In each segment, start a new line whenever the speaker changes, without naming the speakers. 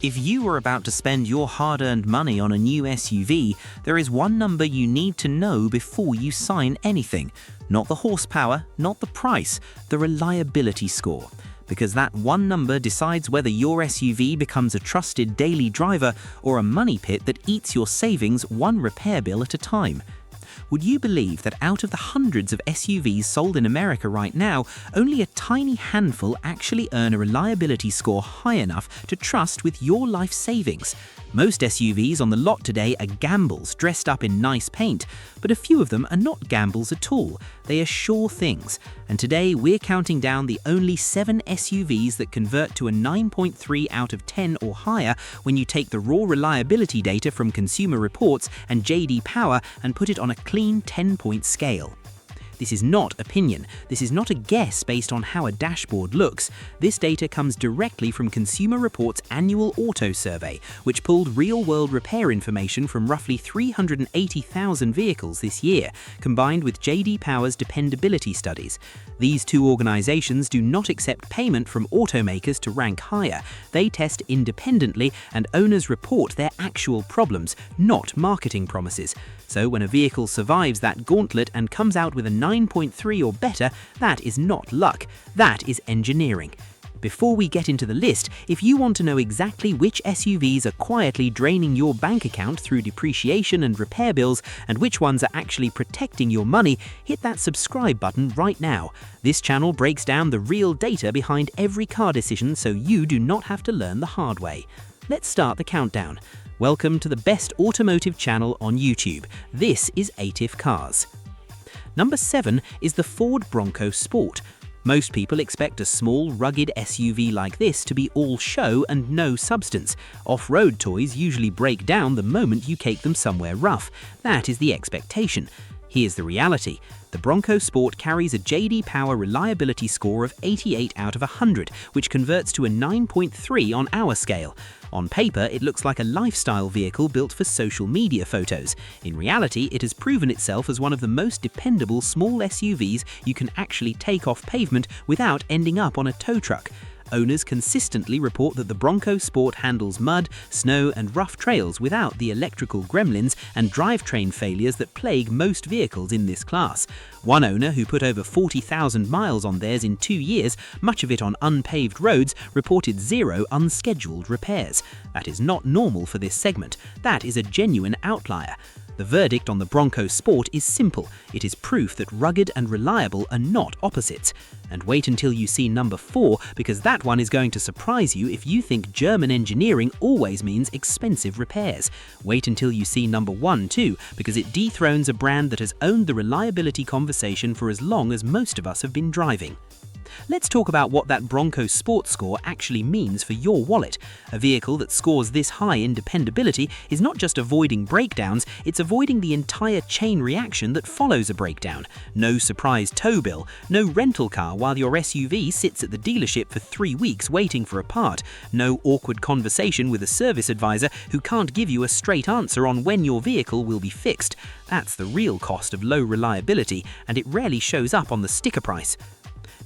If you are about to spend your hard-earned money on a new SUV, there is one number you need to know before you sign anything. Not the horsepower, not the price, the reliability score. Because that one number decides whether your SUV becomes a trusted daily driver or a money pit that eats your savings one repair bill at a time. Would you believe that out of the hundreds of SUVs sold in America right now, only a tiny handful actually earn a reliability score high enough to trust with your life savings? Most SUVs on the lot today are gambles dressed up in nice paint, but a few of them are not gambles at all. They are sure things. And today we're counting down the only 7 SUVs that convert to a 9.3 out of 10 or higher when you take the raw reliability data from Consumer Reports and J.D. Power and put it on a clean 10-point scale. This is not opinion. This is not a guess based on how a dashboard looks. This data comes directly from Consumer Reports' annual auto survey, which pulled real-world repair information from roughly 380,000 vehicles this year, combined with J.D. Power's dependability studies. These two organizations do not accept payment from automakers to rank higher. They test independently, and owners report their actual problems, not marketing promises. So when a vehicle survives that gauntlet and comes out with a 9.3 or better, that is not luck, that is engineering. Before we get into the list, if you want to know exactly which SUVs are quietly draining your bank account through depreciation and repair bills, and which ones are actually protecting your money, hit that subscribe button right now. This channel breaks down the real data behind every car decision so you do not have to learn the hard way. Let's start the countdown. Welcome to the best automotive channel on YouTube. This is ATIF Cars. Number 7 is the Ford Bronco Sport. Most people expect a small, rugged SUV like this to be all show and no substance. Off-road toys usually break down the moment you take them somewhere rough. That is the expectation. Here's the reality. The Bronco Sport carries a J.D. Power reliability score of 88 out of 100, which converts to a 9.3 on our scale. On paper, it looks like a lifestyle vehicle built for social media photos. In reality, it has proven itself as one of the most dependable small SUVs you can actually take off pavement without ending up on a tow truck. Owners consistently report that the Bronco Sport handles mud, snow, and rough trails without the electrical gremlins and drivetrain failures that plague most vehicles in this class. One owner who put over 40,000 miles on theirs in 2 years, much of it on unpaved roads, reported 0 unscheduled repairs. That is not normal for this segment. That is a genuine outlier. The verdict on the Bronco Sport is simple. It is proof that rugged and reliable are not opposites. And wait until you see number 4, because that one is going to surprise you if you think German engineering always means expensive repairs. Wait until you see number 1 too, because it dethrones a brand that has owned the reliability conversation for as long as most of us have been driving. Let's talk about what that Bronco Sport score actually means for your wallet. A vehicle that scores this high in dependability is not just avoiding breakdowns, it's avoiding the entire chain reaction that follows a breakdown. No surprise tow bill, no rental car while your SUV sits at the dealership for 3 weeks waiting for a part, no awkward conversation with a service advisor who can't give you a straight answer on when your vehicle will be fixed. That's the real cost of low reliability, and it rarely shows up on the sticker price.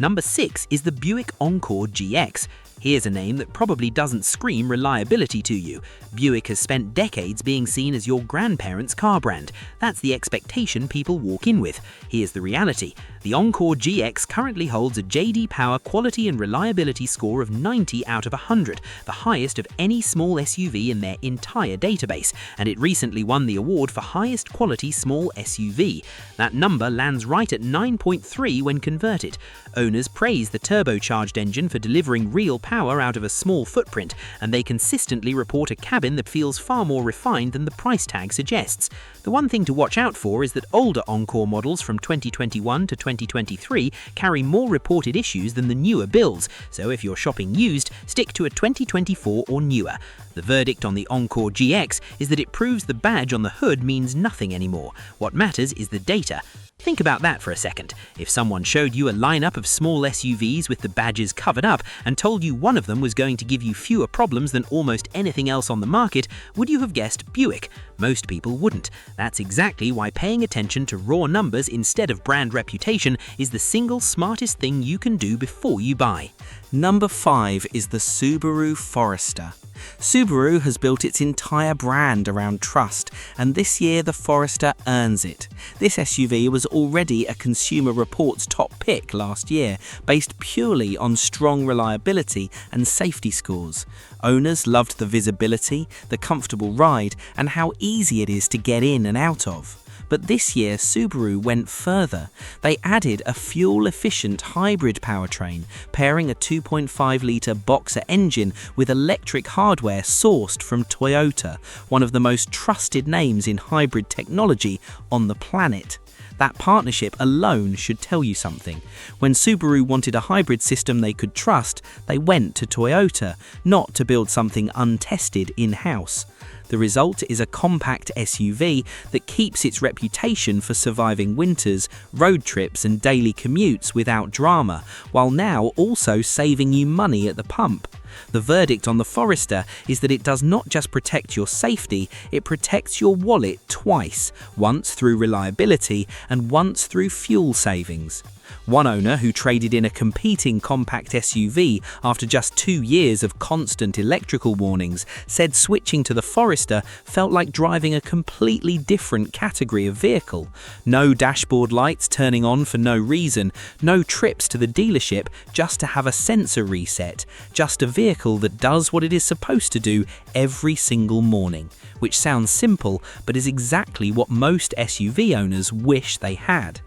Number 6 is the Buick Encore GX. Here's a name that probably doesn't scream reliability to you. Buick has spent decades being seen as your grandparents' car brand. That's the expectation people walk in with. Here's the reality. The Encore GX currently holds a J.D. Power quality and reliability score of 90 out of 100, the highest of any small SUV in their entire database, and it recently won the award for highest quality small SUV. That number lands right at 9.3 when converted. Owners praise the turbocharged engine for delivering real power out of a small footprint, and they consistently report a cabin that feels far more refined than the price tag suggests. The one thing to watch out for is that older Encore models from 2021 to 2023 carry more reported issues than the newer builds, so if you're shopping used, stick to a 2024 or newer. The verdict on the Encore GX is that it proves the badge on the hood means nothing anymore. What matters is the data. Think about that for a second. If someone showed you a lineup of small SUVs with the badges covered up and told you one of them was going to give you fewer problems than almost anything else on the market, would you have guessed Buick? Most people wouldn't. That's exactly why paying attention to raw numbers instead of brand reputation is the single smartest thing you can do before you buy.
Number 5 is the Subaru Forester.
Subaru has built its entire brand around trust, and this year the Forester earns it. This SUV was already a Consumer Reports top pick last year, based purely on strong reliability and safety scores. Owners loved the visibility, the comfortable ride, and how easy it is to get in and out of. But this year, Subaru went further. They added a fuel-efficient hybrid powertrain, pairing a 2.5-litre Boxer engine with electric hardware sourced from Toyota, one of the most trusted names in hybrid technology on the planet. That partnership alone should tell you something. When Subaru wanted a hybrid system they could trust, they went to Toyota, not to build something untested in-house. The result is a compact SUV that keeps its reputation for surviving winters, road trips and daily commutes without drama, while now also saving you money at the pump. The verdict on the Forester is that it does not just protect your safety, it protects your wallet twice, once through reliability and once through fuel savings. One owner who traded in a competing compact SUV after just 2 years of constant electrical warnings said switching to the Forester felt like driving a completely different category of vehicle. No dashboard lights turning on for no reason, no trips to the dealership just to have a sensor reset, just a vehicle that does what it is supposed to do every single morning, which sounds simple but is exactly what most SUV owners wish they had.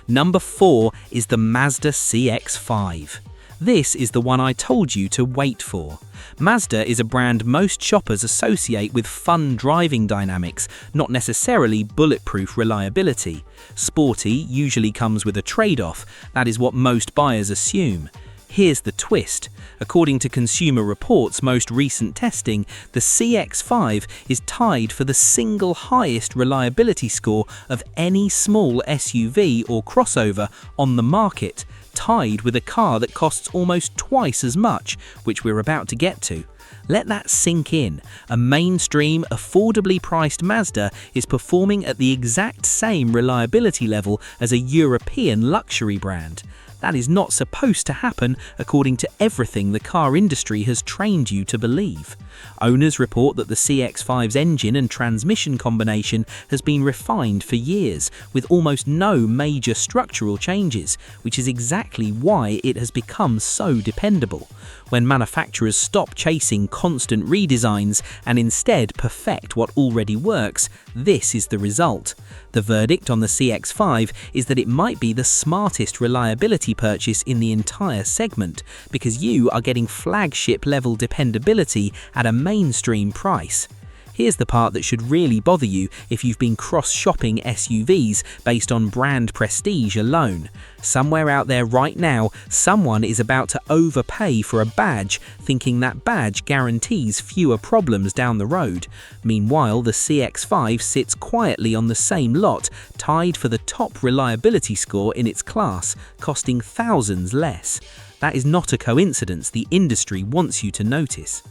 Number 4 is the Mazda CX-5. This is the one I told you to wait for. Mazda is a brand most shoppers associate with fun driving dynamics, not necessarily bulletproof reliability. Sporty usually comes with a trade-off, that is what most buyers assume. Here's the twist. According to Consumer Reports' most recent testing, the CX-5 is tied for the single highest reliability score of any small SUV or crossover on the market, tied with a car that costs almost twice as much, which we're about to get to. Let that sink in. A mainstream, affordably priced Mazda is performing at the exact same reliability level as a European luxury brand. That is not supposed to happen according to everything the car industry has trained you to believe. Owners report that the CX-5's engine and transmission combination has been refined for years, with almost no major structural changes, which is exactly why it has become so dependable. When manufacturers stop chasing constant redesigns and instead perfect what already works, this is the result. The verdict on the CX-5 is that it might be the smartest reliability purchase in the entire segment, because you are getting flagship level dependability at a mainstream price. Here's the part that should really bother you if you've been cross-shopping SUVs based on brand prestige alone. Somewhere out there right now, someone is about to overpay for a badge, thinking that badge guarantees fewer problems down the road. Meanwhile, the CX-5 sits quietly on the same lot, tied for the top reliability score in its class, costing thousands less. That is not a coincidence the industry wants you to notice.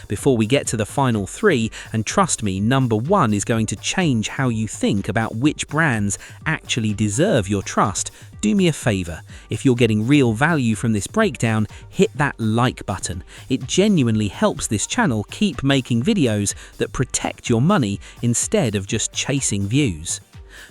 Before we get to the final 3, and trust me, number 1 is going to change how you think about which brands actually deserve your trust, do me a favour. If you're getting real value from this breakdown, hit that like button. It genuinely helps this channel keep making videos that protect your money instead of just chasing views.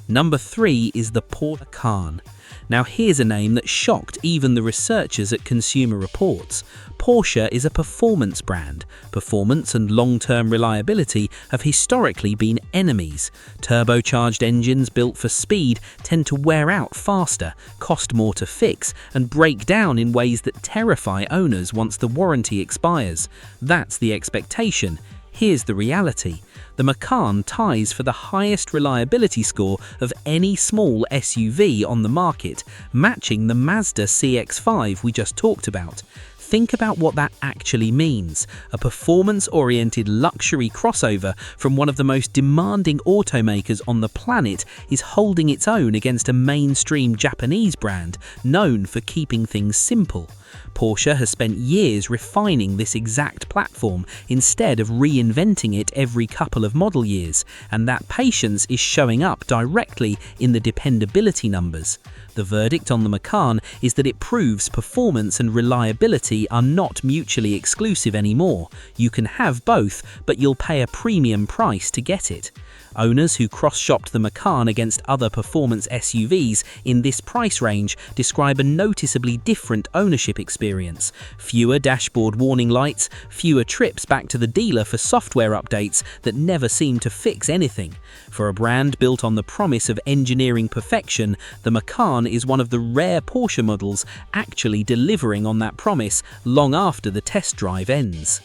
Number 3 is the Porsche Macan. Now here's a name that shocked even the researchers at Consumer Reports. Porsche is a performance brand. Performance and long-term reliability have historically been enemies. Turbocharged engines built for speed tend to wear out faster, cost more to fix, and break down in ways that terrify owners once the warranty expires. That's the expectation. Here's the reality. The Macan ties for the highest reliability score of any small SUV on the market, matching the Mazda CX-5 we just talked about. Think about what that actually means. A performance-oriented luxury crossover from one of the most demanding automakers on the planet is holding its own against a mainstream Japanese brand known for keeping things simple.
Porsche has spent years refining this exact platform instead of reinventing it every couple of model years, and that patience is showing up directly in the dependability numbers. The verdict on the Macan is that it proves performance and reliability are not mutually exclusive anymore. You can have both, but you'll pay a premium price to get it. Owners who cross-shopped the Macan against other performance SUVs in this price range describe a noticeably different ownership experience. Fewer dashboard warning lights, fewer trips back to the dealer for software updates that never seem to fix anything. For a brand built on the promise of engineering perfection, the Macan is one of the rare Porsche models actually delivering on that promise long after the test drive ends.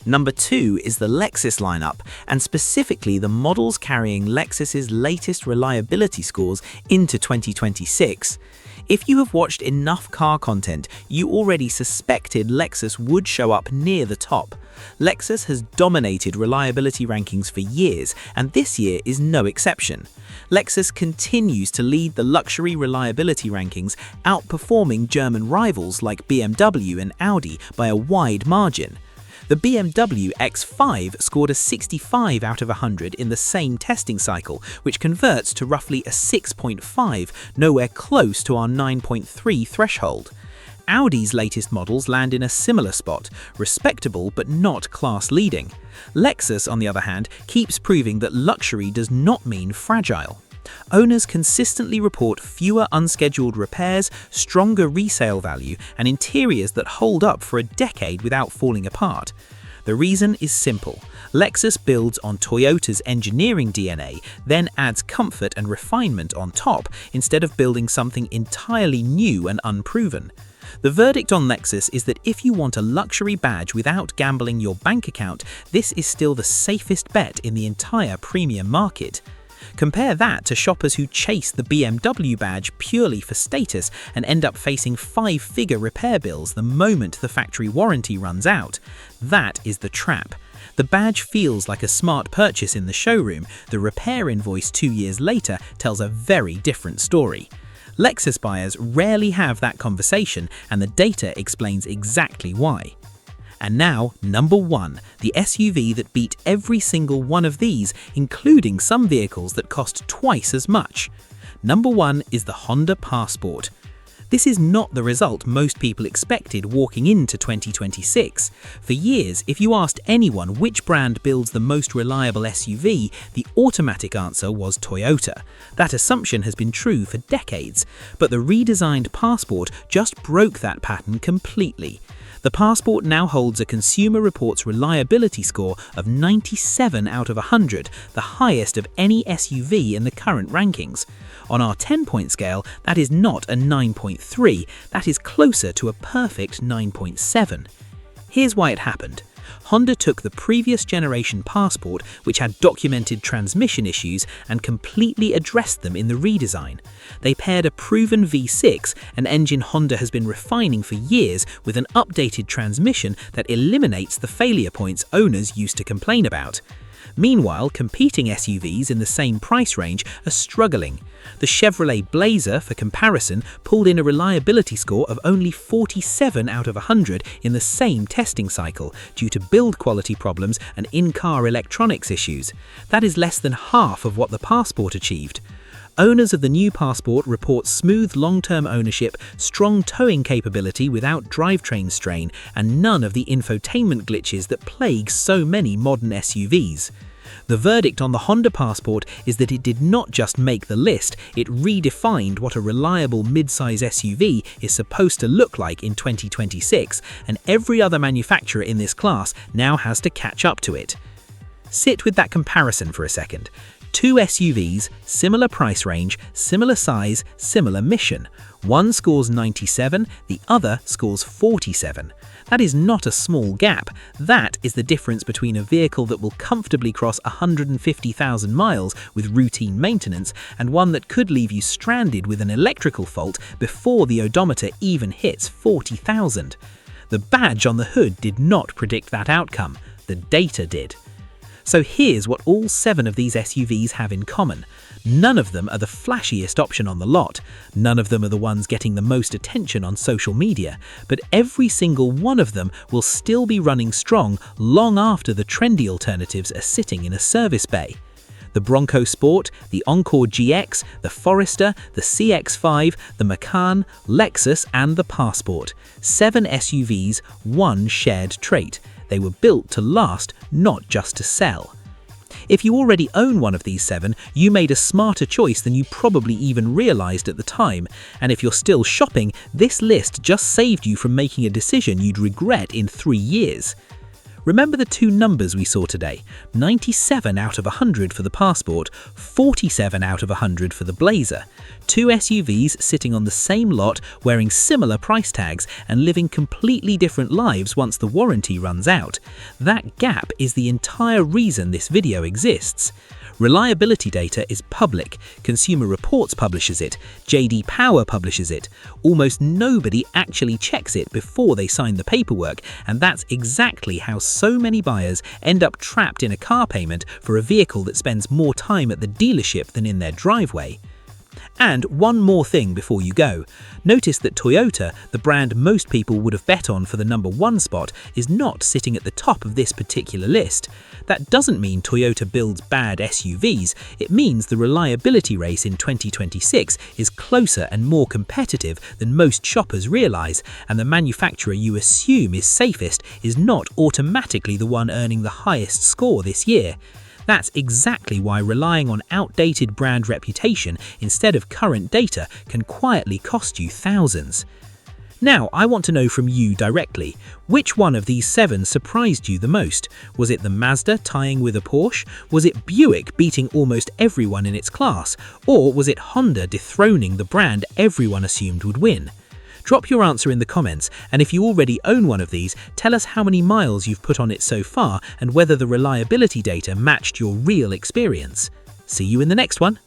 Number 2 is the Lexus lineup, and specifically the models carrying Lexus's latest reliability scores into 2026. If you have watched enough car content, you already suspected Lexus would show up near the top. Lexus has dominated reliability rankings for years, and this year is no exception. Lexus continues to lead the luxury reliability rankings, outperforming German rivals like BMW and Audi by a wide margin. The BMW X5 scored a 65 out of 100 in the same testing cycle, which converts to roughly a 6.5, nowhere close to our 9.3 threshold. Audi's latest models land in a similar spot, respectable but not class-leading. Lexus, on the other hand, keeps proving that luxury does not mean fragile. Owners consistently report fewer unscheduled repairs, stronger resale value, and interiors that hold up for a decade without falling apart. The reason is simple. Lexus builds on Toyota's engineering DNA, then adds comfort and refinement on top instead of building something entirely new and unproven. The verdict on Lexus is that if you want a luxury badge without gambling your bank account, this is still the safest bet in the entire premium market. Compare that to shoppers who chase the BMW badge purely for status and end up facing 5-figure repair bills the moment the factory warranty runs out. That is the trap. The badge feels like a smart purchase in the showroom. The repair invoice 2 years later tells a very different story. Lexus buyers rarely have that conversation, and the data explains exactly why. And now, number 1, the SUV that beat every single one of these, including some vehicles that cost twice as much. Number 1 is the Honda Passport. This is not the result most people expected walking into 2026. For years, if you asked anyone which brand builds the most reliable SUV, the automatic answer was Toyota. That assumption has been true for decades, but the redesigned Passport just broke that pattern completely. The Passport now holds a Consumer Reports reliability score of 97 out of 100, the highest of any SUV in the current rankings. On our 10-point scale, that is not a 9.3, that is closer to a perfect 9.7. Here's why it happened. Honda took the previous generation Passport, which had documented transmission issues, and completely addressed them in the redesign. They paired a proven V6, an engine Honda has been refining for years, with an updated transmission that eliminates the failure points owners used to complain about. Meanwhile, competing SUVs in the same price range are struggling. The Chevrolet Blazer, for comparison, pulled in a reliability score of only 47 out of 100 in the same testing cycle due to build quality problems and in-car electronics issues. That is less than half of what the Passport achieved. Owners of the new Passport report smooth long-term ownership, strong towing capability without drivetrain strain, and none of the infotainment glitches that plague so many modern SUVs. The verdict on the Honda Passport is that it did not just make the list, it redefined what a reliable mid-size SUV is supposed to look like in 2026, and every other manufacturer in this class now has to catch up to it. Sit with that comparison for a second. 2 SUVs, similar price range, similar size, similar mission. One scores 97, the other scores 47. That is not a small gap. That is the difference between a vehicle that will comfortably cross 150,000 miles with routine maintenance and one that could leave you stranded with an electrical fault before the odometer even hits 40,000. The badge on the hood did not predict that outcome. The data did.
So here's what all 7 of these SUVs have in common. None of them are the flashiest option on the lot, none of them are the ones getting the most attention on social media, but every single one of them will still be running strong long after the trendy alternatives are sitting in a service bay. The Bronco Sport, the Encore GX, the Forester, the CX-5, the Macan, Lexus and the Passport. 7 SUVs, one shared trait. They were built to last, not just to sell. If you already own one of these 7, you made a smarter choice than you probably even realized at the time. And if you're still shopping, this list just saved you from making a decision you'd regret in 3 years. Remember the 2 numbers we saw today, 97 out of 100 for the Passport, 47 out of 100 for the Blazer. 2 SUVs sitting on the same lot, wearing similar price tags and living completely different lives once the warranty runs out. That gap is the entire reason this video exists. Reliability data is public. Consumer Reports publishes it. J.D. Power publishes it. Almost nobody actually checks it before they sign the paperwork, and that's exactly how so many buyers end up trapped in a car payment for a vehicle that spends more time at the dealership than in their driveway. And one more thing before you go. Notice that Toyota, the brand most people would have bet on for the number 1 spot, is not sitting at the top of this particular list. That doesn't mean Toyota builds bad SUVs, it means the reliability race in 2026 is closer and more competitive than most shoppers realize, and the manufacturer you assume is safest is not automatically the one earning the highest score this year. That's exactly why relying on outdated brand reputation instead of current data can quietly cost you thousands. Now, I want to know from you directly, which one of these 7 surprised you the most? Was it the Mazda tying with a Porsche? Was it Buick beating almost everyone in its class? Or was it Honda dethroning the brand everyone assumed would win? Drop your answer in the comments, and if you already own one of these, tell us how many miles you've put on it so far and whether the reliability data matched your real experience. See you in the next one.